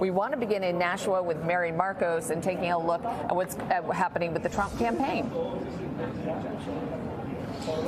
We want to begin in Nashua with Mary Marcos and taking a look at what's happening with the Trump campaign.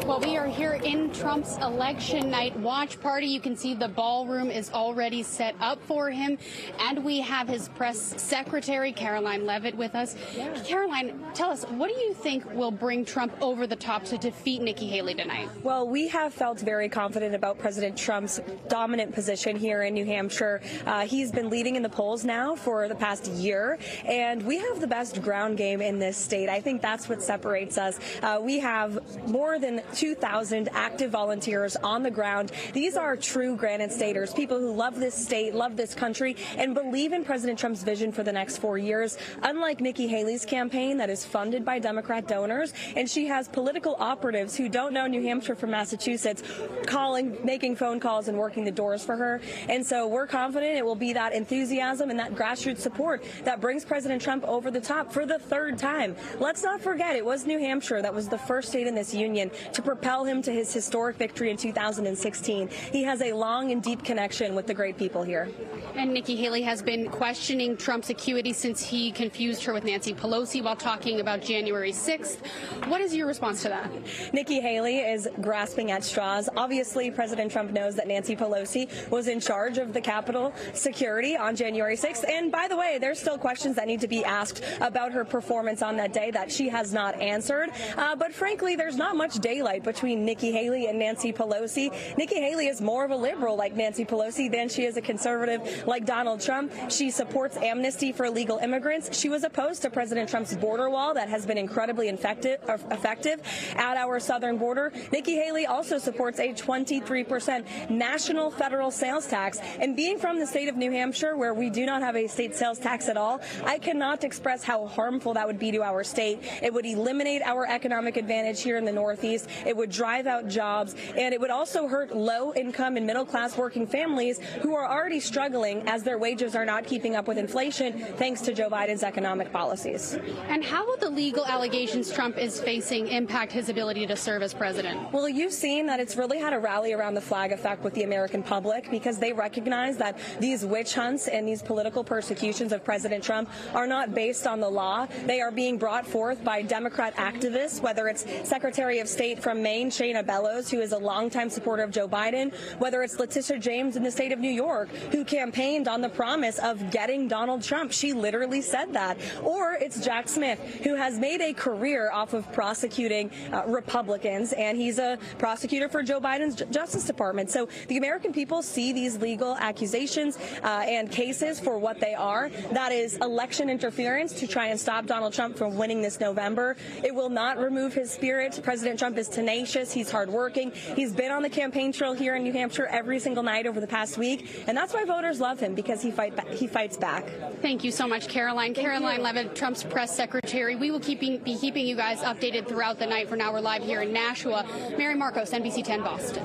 Well, we are here in Trump's election night watch party. You can see the ballroom is already set up for him. And we have his press secretary, Karoline Leavitt, with us. Yeah. Karoline, tell us, what do you think will bring Trump over the top to defeat Nikki Haley tonight? Well, we have felt very confident about President Trump's dominant position here in New Hampshire. He's been leading in the polls now for the past year, and we have the best ground game in this state. I think that's what separates us. We have more than 2,000 active volunteers on the ground. These are true Granite Staters, people who love this state, love this country, and believe in President Trump's vision for the next 4 years. Unlike Nikki Haley's campaign that is funded by Democrat donors, and she has political operatives who don't know New Hampshire from Massachusetts calling, making phone calls and working the doors for her. And so we're confident it will be that enthusiasm and that grassroots support that brings President Trump over the top for the third time. Let's not forget, it was New Hampshire that was the first state in this union to propel him to his historic victory in 2016. He has a long and deep connection with the great people here. And Nikki Haley has been questioning Trump's acuity since he confused her with Nancy Pelosi while talking about January 6th. What is your response to that? Nikki Haley is grasping at straws. Obviously, President Trump knows that Nancy Pelosi was in charge of the Capitol security on January 6th. And by the way, there's still questions that need to be asked about her performance on that day that she has not answered. But frankly, there's not much daylight between Nikki Haley and Nancy Pelosi. Nikki Haley is more of a liberal like Nancy Pelosi than she is a conservative like Donald Trump. She supports amnesty for illegal immigrants. She was opposed to President Trump's border wall that has been incredibly effective at our southern border. Nikki Haley also supports a 23% national federal sales tax. And being from the state of New Hampshire, where we do not have a state sales tax at all, I cannot express how harmful that would be to our state. It would eliminate our economic advantage here in the Northeast. It would drive out jobs, and it would also hurt low-income and middle-class working families who are already struggling as their wages are not keeping up with inflation thanks to Joe Biden's economic policies. And how will the legal allegations Trump is facing impact his ability to serve as president? Well, you've seen that it's really had a rally around the flag effect with the American public because they recognize that these witch hunts and these political persecutions of President Trump are not based on the law. They are being brought forth by Democrat activists, whether it's Secretary of State from Maine, Shayna Bellows, who is a longtime supporter of Joe Biden, whether it's Letitia James in the state of New York, who campaigned on the promise of getting Donald Trump. She literally said that. Or it's Jack Smith, who has made a career off of prosecuting Republicans, and he's a prosecutor for Joe Biden's Justice Department. So the American people see these legal accusations and cases for what they are. That is election interference to try and stop Donald Trump from winning this November. It will not remove his spirit. President Trump is tenacious. He's hardworking. He's been on the campaign trail here in New Hampshire every single night over the past week, and that's why voters love him, because he fights back. Thank you so much, Karoline. Karoline Leavitt, Trump's press secretary. We will be keeping you guys updated throughout the night. For now, we're live here in Nashua. Mary Marcos, NBC 10 Boston.